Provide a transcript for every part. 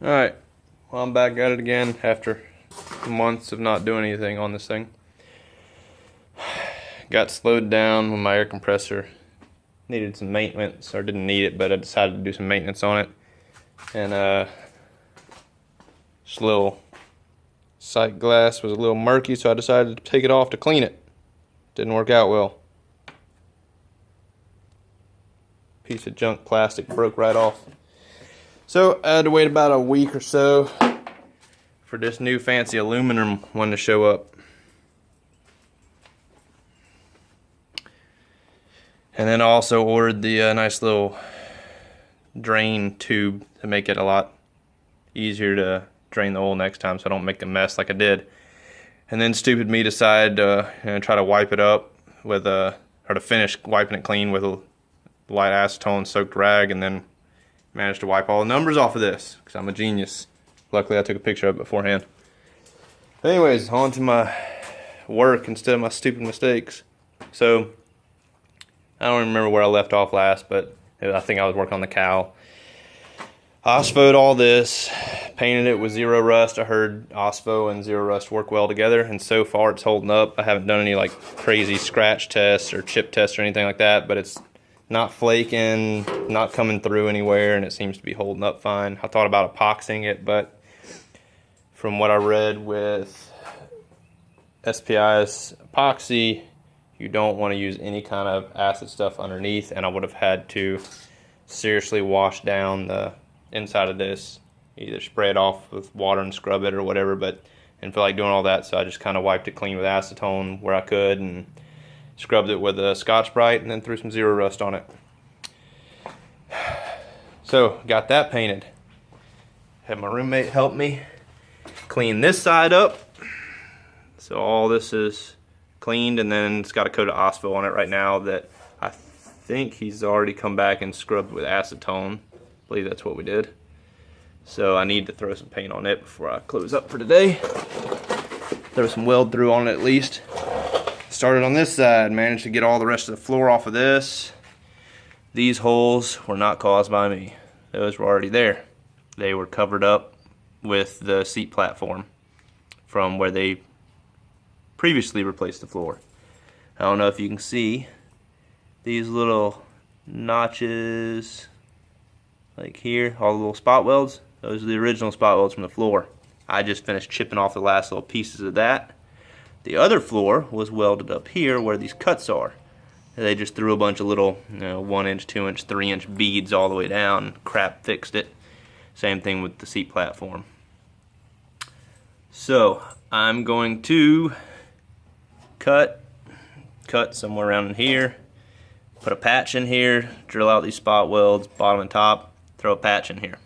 Alright, well, I'm back at it again after months of not doing anything on this thing. Got slowed down when my air compressor needed some maintenance, or didn't need it, but I decided to do some maintenance on it. And this little sight glass was a little murky, so I decided to take it off to clean it. Didn't work out well. Piece of junk plastic broke right off. So I had to wait about a week or so for this new fancy aluminum one to show up. And then I also ordered the nice little drain tube to make it a lot easier to drain the oil next time so I don't make a mess like I did. And then stupid me decided to try to wipe it up with or to finish wiping it clean with a light acetone soaked rag, and then managed to wipe all the numbers off of this because I'm a genius. Luckily I took a picture of it beforehand. Anyways, on to my work instead of my stupid mistakes. So I don't remember where I left off last, but I think I was working on the cowl. Osfo'd all this, painted it with zero rust. I heard Osfo and zero rust work well together, and so far it's holding up. I haven't done any like crazy scratch tests or chip tests or anything like that, but it's not flaking, not coming through anywhere, and it seems to be holding up fine. I thought about epoxying it, but from what I read with SPI's epoxy, you don't want to use any kind of acid stuff underneath, and I would have had to seriously wash down the inside of this, either spray it off with water and scrub it or whatever, but I didn't feel like doing all that, so I just kind of wiped it clean with acetone where I could and scrubbed it with a Scotch-Brite and then threw some zero rust on it. So got that painted. Had my roommate help me clean this side up. So all this is cleaned, and then it's got a coat of Osfo on it right now that I think he's already come back and scrubbed with acetone. I believe that's what we did. So I need to throw some paint on it before I close up for today. Throw some weld through on it at least. Started on this side, managed to get all the rest of the floor off of this. These holes were not caused by me. Those were already there. They were covered up with the seat platform from where they previously replaced the floor. I don't know if you can see these little notches like here, all the little spot welds. Those are the original spot welds from the floor. I just finished chipping off the last little pieces of that. The other floor was welded up here where these cuts are. They just threw a bunch of little 1 inch, 2 inch, 3 inch beads all the way down. Crap fixed it. Same thing with the seat platform. So I'm going to cut somewhere around in here, put a patch in here, drill out these spot welds, bottom and top, throw a patch in here.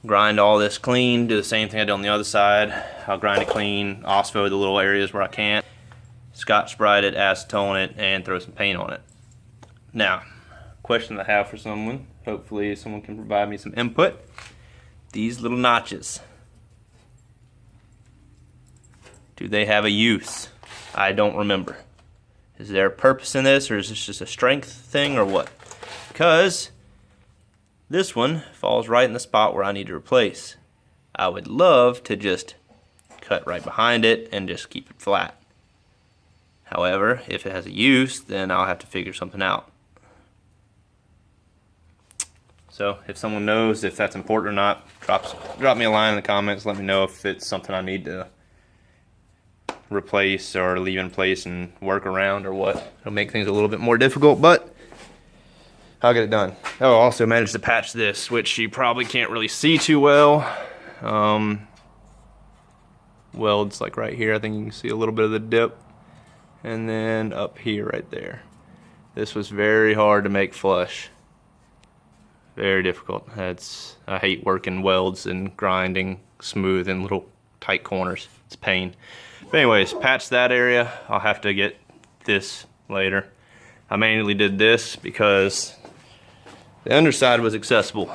Grind all this clean, do the same thing I did on the other side. I'll grind it clean, Osfo the little areas where I can't, Scotch-Brite it, acetone it, and throw some paint on it. Now, question I have for someone, hopefully someone can provide me some input. These little notches, do they have a use? I don't remember. Is there a purpose in this, or is this just a strength thing, or what? Because this one falls right in the spot where I need to replace. I would love to just cut right behind it and just keep it flat. However, if it has a use, then I'll have to figure something out. So if someone knows if that's important or not, drop me a line in the comments. Let me know if it's something I need to replace or leave in place and work around or what. It'll make things a little bit more difficult, but I'll get it done. Oh, I also managed to patch this, which you probably can't really see too well. Welds like right here. I think you can see a little bit of the dip. And then up here right there. This was very hard to make flush. Very difficult. I hate working welds and grinding smooth in little tight corners. It's a pain. But anyways, patch that area. I'll have to get this later. I mainly did this because the underside was accessible,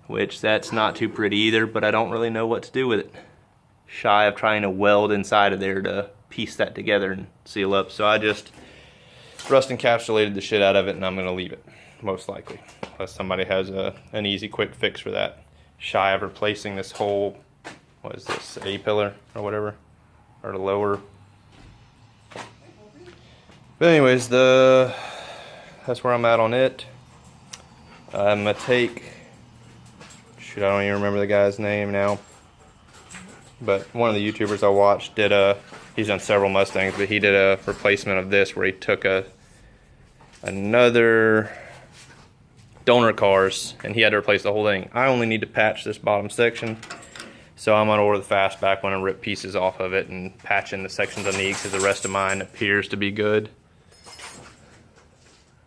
which that's not too pretty either, but I don't really know what to do with it. Shy of trying to weld inside of there to piece that together and seal up. So I just rust encapsulated the shit out of it, and I'm gonna leave it, most likely. Unless somebody has an easy quick fix for that. shy of replacing this whole, what is this, A-pillar or whatever, or the lower. But anyways, that's where I'm at on it. I'm gonna take, shoot, I don't even remember the guy's name now, but one of the YouTubers I watched did he's done several Mustangs, but he did a replacement of this where he took another donor cars and he had to replace the whole thing. I only need to patch this bottom section, so I'm gonna order the fastback one and rip pieces off of it and patch in the sections I need, because the rest of mine appears to be good.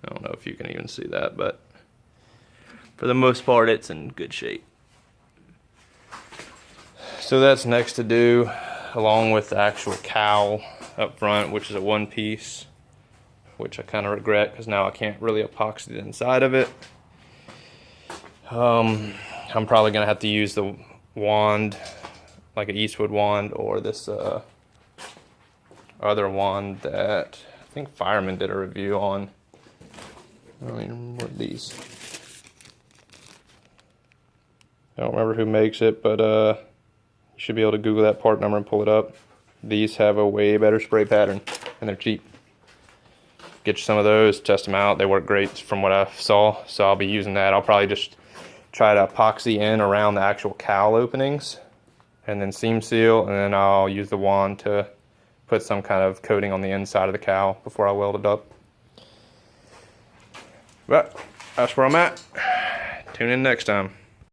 I don't know if you can even see that, but for the most part it's in good shape. So that's next to do, along with the actual cowl up front, which is a one piece, which I kind of regret because now I can't really epoxy the inside of it. I'm probably gonna have to use the wand, like an Eastwood wand, or this other wand that I think Fireman did a review on. I don't even remember what these. I don't remember who makes it, but you should be able to Google that part number and pull it up. These have a way better spray pattern, and they're cheap. Get you some of those, test them out. They work great from what I saw, so I'll be using that. I'll probably just try to epoxy in around the actual cowl openings and then seam seal, and then I'll use the wand to put some kind of coating on the inside of the cowl before I weld it up. But that's where I'm at. Tune in next time.